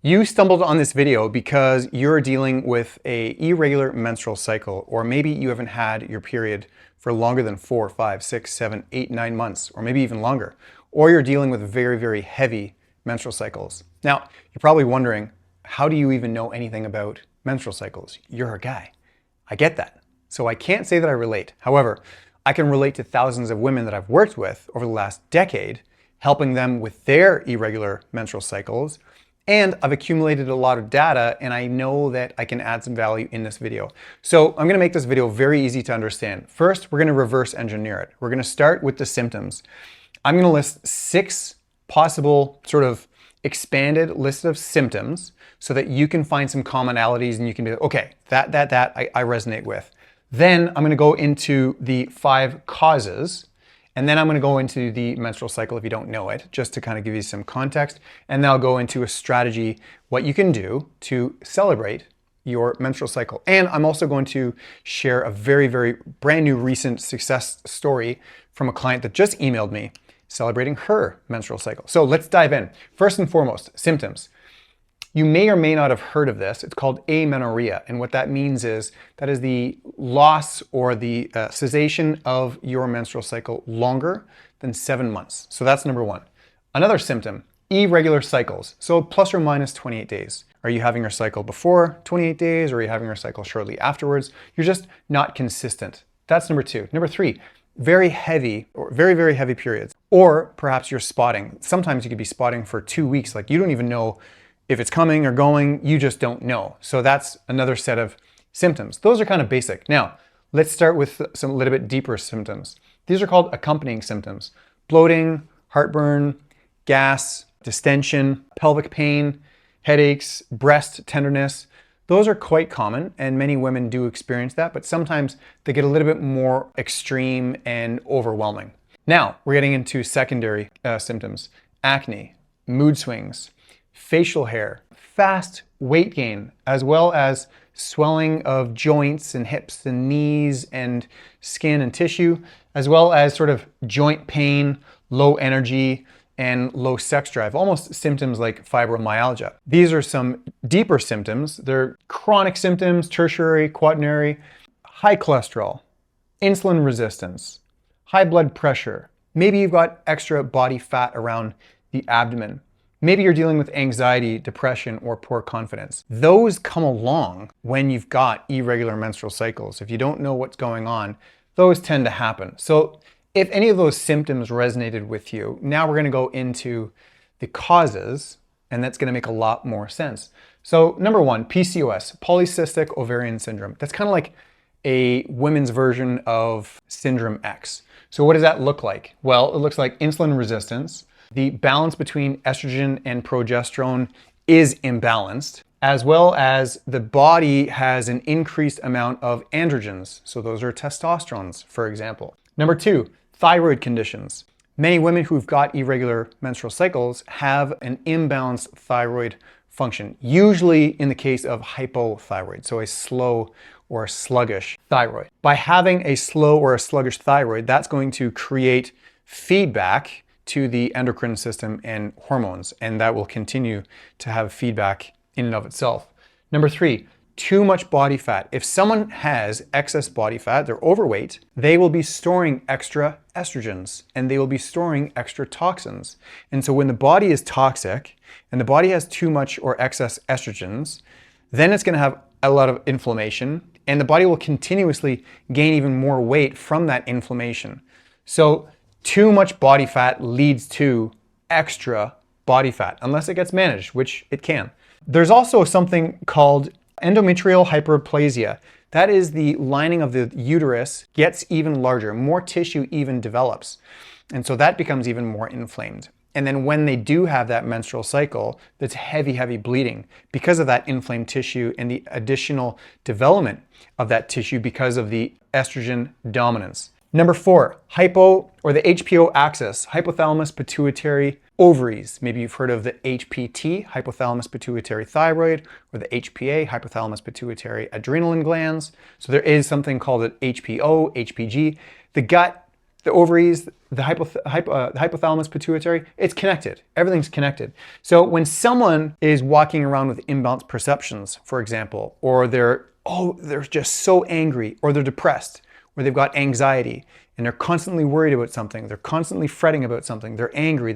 You stumbled on this video because you're dealing with a irregular menstrual cycle, or maybe you haven't had your period for longer than 4, 5, 6, 7, 8, 9 months, or maybe even longer, or you're dealing with very, very heavy menstrual cycles. Now, you're probably wondering, how do you even know anything about menstrual cycles? You're a guy. I get that. So I can't say that I relate. However, I can relate to thousands of women that I've worked with over the last decade, helping them with their irregular menstrual cycles. And I've accumulated a lot of data, and I know that I can add some value in this video. So I'm gonna make this video very easy to understand. First, we're gonna reverse engineer it. We're gonna start with the symptoms. I'm gonna list 6 possible sort of expanded list of symptoms so that you can find some commonalities and you can be like, okay, that I resonate with. Then I'm gonna go into the 5 causes. And then I'm going to go into the menstrual cycle if you don't know it, just to kind of give you some context. And then I'll go into a strategy, what you can do to celebrate your menstrual cycle. And I'm also going to share a very, very brand new recent success story from a client that just emailed me celebrating her menstrual cycle. So let's dive in. First and foremost, symptoms. You may or may not have heard of this. It's called amenorrhea. And what that means is that is the loss or the cessation of your menstrual cycle longer than 7 months. So that's number 1. Another symptom, irregular cycles. So plus or minus 28 days. Are you having your cycle before 28 days or are you having your cycle shortly afterwards? You're just not consistent. That's number 2. Number 3, very heavy or very, very heavy periods. Or perhaps you're spotting. Sometimes you could be spotting for 2 weeks. Like you don't even know if it's coming or going, you just don't know. So that's another set of symptoms. Those are kind of basic. Now, let's start with some a little bit deeper symptoms. These are called accompanying symptoms. Bloating, heartburn, gas, distension, pelvic pain, headaches, breast tenderness. Those are quite common and many women do experience that, but sometimes they get a little bit more extreme and overwhelming. Now, we're getting into secondary symptoms. Acne, mood swings, facial hair, fast weight gain, as well as swelling of joints and hips and knees and skin and tissue, as well as sort of joint pain, low energy, and low sex drive, almost symptoms like fibromyalgia. These are some deeper symptoms. They're chronic symptoms, tertiary, quaternary, high cholesterol, insulin resistance, high blood pressure. Maybe you've got extra body fat around the abdomen. Maybe you're dealing with anxiety, depression, or poor confidence. Those come along when you've got irregular menstrual cycles. If you don't know what's going on, those tend to happen. So if any of those symptoms resonated with you, now we're gonna go into the causes, and that's gonna make a lot more sense. So number 1, PCOS, polycystic ovarian syndrome. That's kind of like a women's version of Syndrome X. So what does that look like? Well, it looks like insulin resistance. The balance between estrogen and progesterone is imbalanced, as well as the body has an increased amount of androgens. So those are testosterones, for example. Number 2, thyroid conditions. Many women who've got irregular menstrual cycles have an imbalanced thyroid function, usually in the case of hypothyroid, so a slow or a sluggish thyroid. By having a slow or a sluggish thyroid, that's going to create feedback to the endocrine system and hormones, and that will continue to have feedback in and of itself. Number 3, too much body fat. If someone has excess body fat, they're overweight, they will be storing extra estrogens and they will be storing extra toxins. And so when the body is toxic and the body has too much or excess estrogens, then it's going to have a lot of inflammation and the body will continuously gain even more weight from that inflammation. So too much body fat leads to extra body fat, unless it gets managed, which it can. There's also something called endometrial hyperplasia. That is the lining of the uterus gets even larger, more tissue even develops. And so that becomes even more inflamed. And then when they do have that menstrual cycle, that's heavy, heavy bleeding because of that inflamed tissue and the additional development of that tissue because of the estrogen dominance. Number 4, hypo or the HPO axis, hypothalamus pituitary ovaries. Maybe you've heard of the HPT, hypothalamus pituitary thyroid, or the HPA, hypothalamus pituitary adrenal glands. So there is something called an HPO, HPG. The gut the ovaries, the hypothalamus, pituitary, it's connected. Everything's connected. So when someone is walking around with imbalanced perceptions, for example, or they're just so angry, or they're depressed, or they've got anxiety, and they're constantly worried about something, they're constantly fretting about something, they're angry,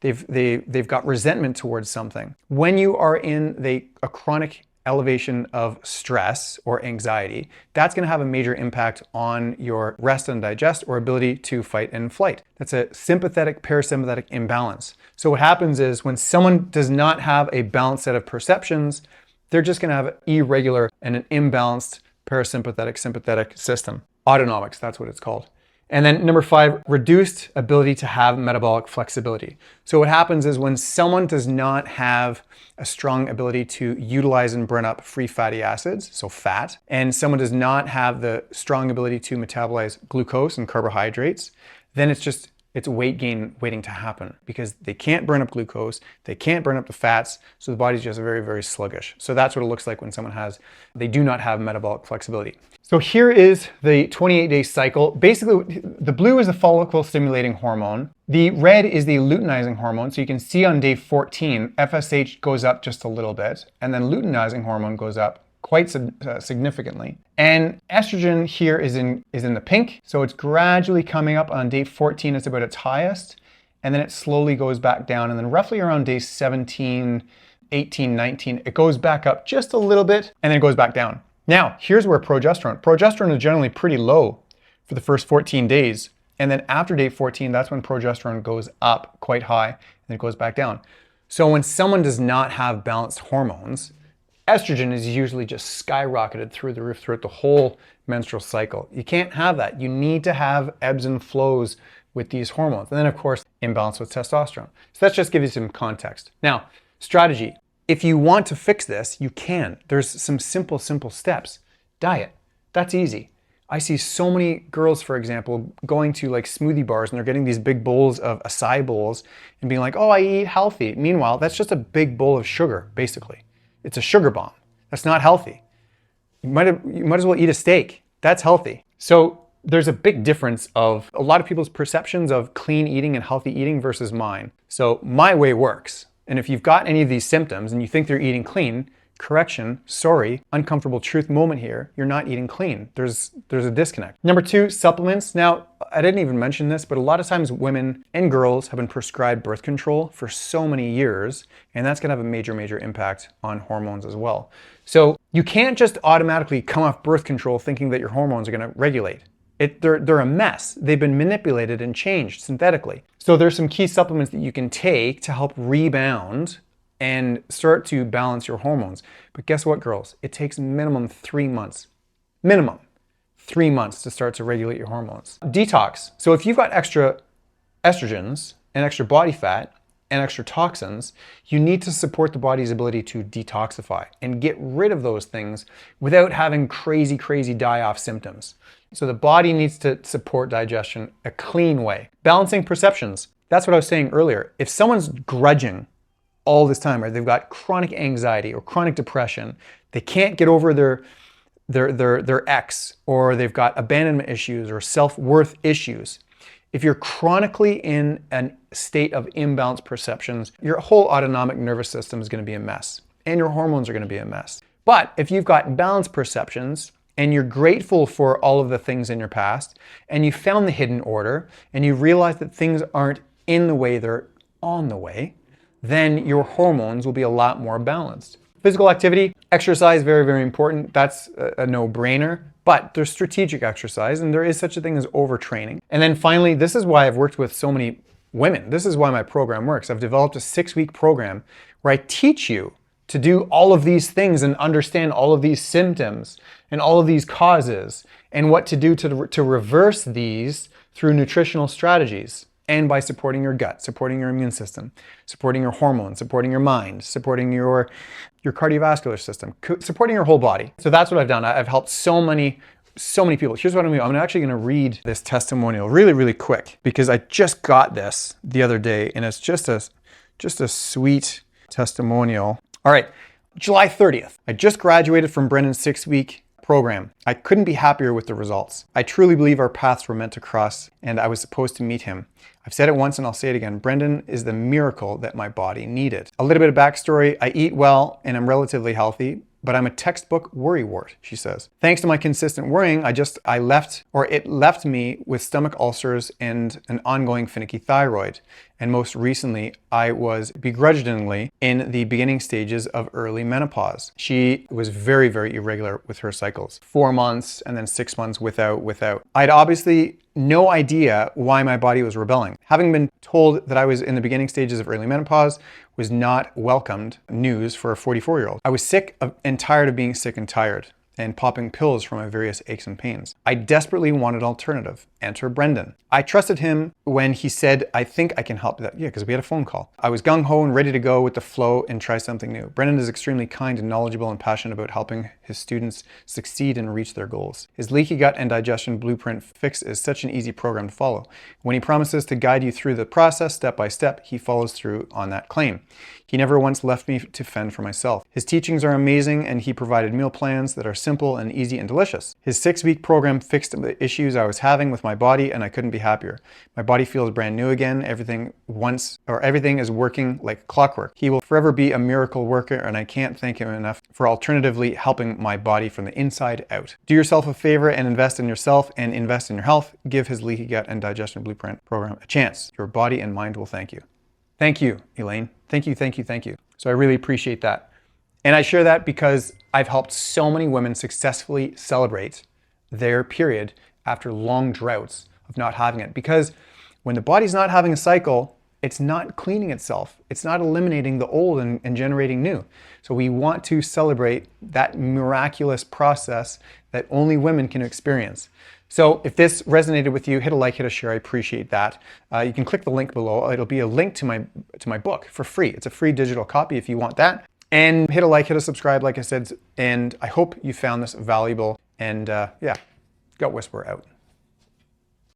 they've got resentment towards something. When you are in a chronic elevation of stress or anxiety, that's going to have a major impact on your rest and digest or ability to fight and flight. That's a sympathetic parasympathetic imbalance. So what happens is when someone does not have a balanced set of perceptions, they're just going to have an irregular and an imbalanced parasympathetic sympathetic system. Autonomics, that's what it's called. And then number 5, reduced ability to have metabolic flexibility. So what happens is when someone does not have a strong ability to utilize and burn up free fatty acids, so fat, and someone does not have the strong ability to metabolize glucose and carbohydrates, then it's weight gain waiting to happen because they can't burn up glucose, they can't burn up the fats, so the body's just very, very sluggish. So that's what it looks like when they do not have metabolic flexibility. So here is the 28-day cycle. Basically, the blue is the follicle stimulating hormone. The red is the luteinizing hormone. So you can see on day 14, FSH goes up just a little bit, and then luteinizing hormone goes up quite significantly. And estrogen here is in the pink. So it's gradually coming up. On day 14, it's about its highest, and then it slowly goes back down. And then roughly around day 17, 18, 19, it goes back up just a little bit, and then it goes back down. Now, here's where progesterone is generally pretty low for the first 14 days. And then after day 14, that's when progesterone goes up quite high, and then it goes back down. So when someone does not have balanced hormones, estrogen is usually just skyrocketed through the roof throughout the whole menstrual cycle. You can't have that. You need to have ebbs and flows with these hormones. And then, of course, imbalance with testosterone. So let's just give you some context. Now, strategy. If you want to fix this, you can. There's some simple steps. Diet. That's easy. I see so many girls, for example, going to like smoothie bars and they're getting these big bowls of acai bowls and being like, oh, I eat healthy. Meanwhile, that's just a big bowl of sugar, basically. It's a sugar bomb. That's not healthy. You might as well eat a steak. That's healthy. So there's a big difference of a lot of people's perceptions of clean eating and healthy eating versus mine. So my way works. And if you've got any of these symptoms and you think they're eating clean, correction, sorry, uncomfortable truth moment here, you're not eating clean. There's a disconnect. Number 2, supplements. Now, I didn't even mention this, but a lot of times women and girls have been prescribed birth control for so many years, and that's gonna have a major impact on hormones as well. So you can't just automatically come off birth control thinking that your hormones are gonna regulate. They're a mess. They've been manipulated and changed synthetically. So there's some key supplements that you can take to help rebound and start to balance your hormones. But guess what, girls? It takes minimum 3 months. Minimum 3 months to start to regulate your hormones. Detox. So if you've got extra estrogens and extra body fat and extra toxins, you need to support the body's ability to detoxify and get rid of those things without having crazy die-off symptoms. So the body needs to support digestion a clean way. Balancing perceptions. That's what I was saying earlier. If someone's grudging all this time, or they've got chronic anxiety or chronic depression, they can't get over their ex, or they've got abandonment issues or self-worth issues. If you're chronically in a state of imbalanced perceptions, your whole autonomic nervous system is going to be a mess, and your hormones are going to be a mess. But if you've got balanced perceptions, and you're grateful for all of the things in your past, and you found the hidden order, and you realize that things aren't in the way, they're on the way, then your hormones will be a lot more balanced. Physical activity, exercise, very important. That's a no-brainer, but there's strategic exercise, and there is such a thing as overtraining. And then finally, this is why I've worked with so many women. This is why my program works. I've developed a 6-week program where I teach you to do all of these things and understand all of these symptoms and all of these causes and what to do to reverse these through nutritional strategies and by supporting your gut, supporting your immune system, supporting your hormones, supporting your mind, supporting your cardiovascular system, supporting your whole body. So that's what I've done. I've helped so many people. Here's what I'm doing. I'm actually going to read this testimonial really quick because I just got this the other day, and it's just a sweet testimonial. All right, July 30th. I just graduated from Brennan's 6-week program. I couldn't be happier with the results. I truly believe our paths were meant to cross, and I was supposed to meet him. I've said it once and I'll say it again. Brendan is the miracle that my body needed. A little bit of backstory. I eat well and I'm relatively healthy, but I'm a textbook worrywart, she says. Thanks to my consistent worrying, it left me with stomach ulcers and an ongoing finicky thyroid. And most recently, I was begrudgingly in the beginning stages of early menopause. She was very, very irregular with her cycles. 4 months and then 6 months without. I'd obviously no idea why my body was rebelling. Having been told that I was in the beginning stages of early menopause was not welcomed news for a 44-year-old. I was sick and tired of being sick and tired and popping pills for my various aches and pains. I desperately wanted an alternative. Enter Brendan. I trusted him when he said, I think I can help that. Yeah, because we had a phone call. I was gung-ho and ready to go with the flow and try something new. Brendan is extremely kind and knowledgeable and passionate about helping his students succeed and reach their goals. His Leaky Gut and Digestion Blueprint Fix is such an easy program to follow. When he promises to guide you through the process step by step, he follows through on that claim. He never once left me to fend for myself. His teachings are amazing and he provided meal plans that are simple and easy and delicious. His 6-week program fixed the issues I was having with my body and I couldn't be happier. My body feels brand new again. Everything is working like clockwork. He will forever be a miracle worker and I can't thank him enough for alternatively helping my body from the inside out. Do yourself a favor and invest in yourself and invest in your health. Give his Leaky Gut and Digestion Blueprint program a chance. Your body and mind will thank you. Thank you, Elaine. Thank you, thank you, thank you. So I really appreciate that. And I share that because I've helped so many women successfully celebrate their period after long droughts of not having it. Because when the body's not having a cycle, it's not cleaning itself. It's not eliminating the old and generating new. So we want to celebrate that miraculous process that only women can experience. So if this resonated with you, hit a like, hit a share. I appreciate that. You can click the link below. It'll be a link to my book for free. It's a free digital copy if you want that. And hit a like, hit a subscribe, like I said. And I hope you found this valuable. And yeah, Gut Whisperer out.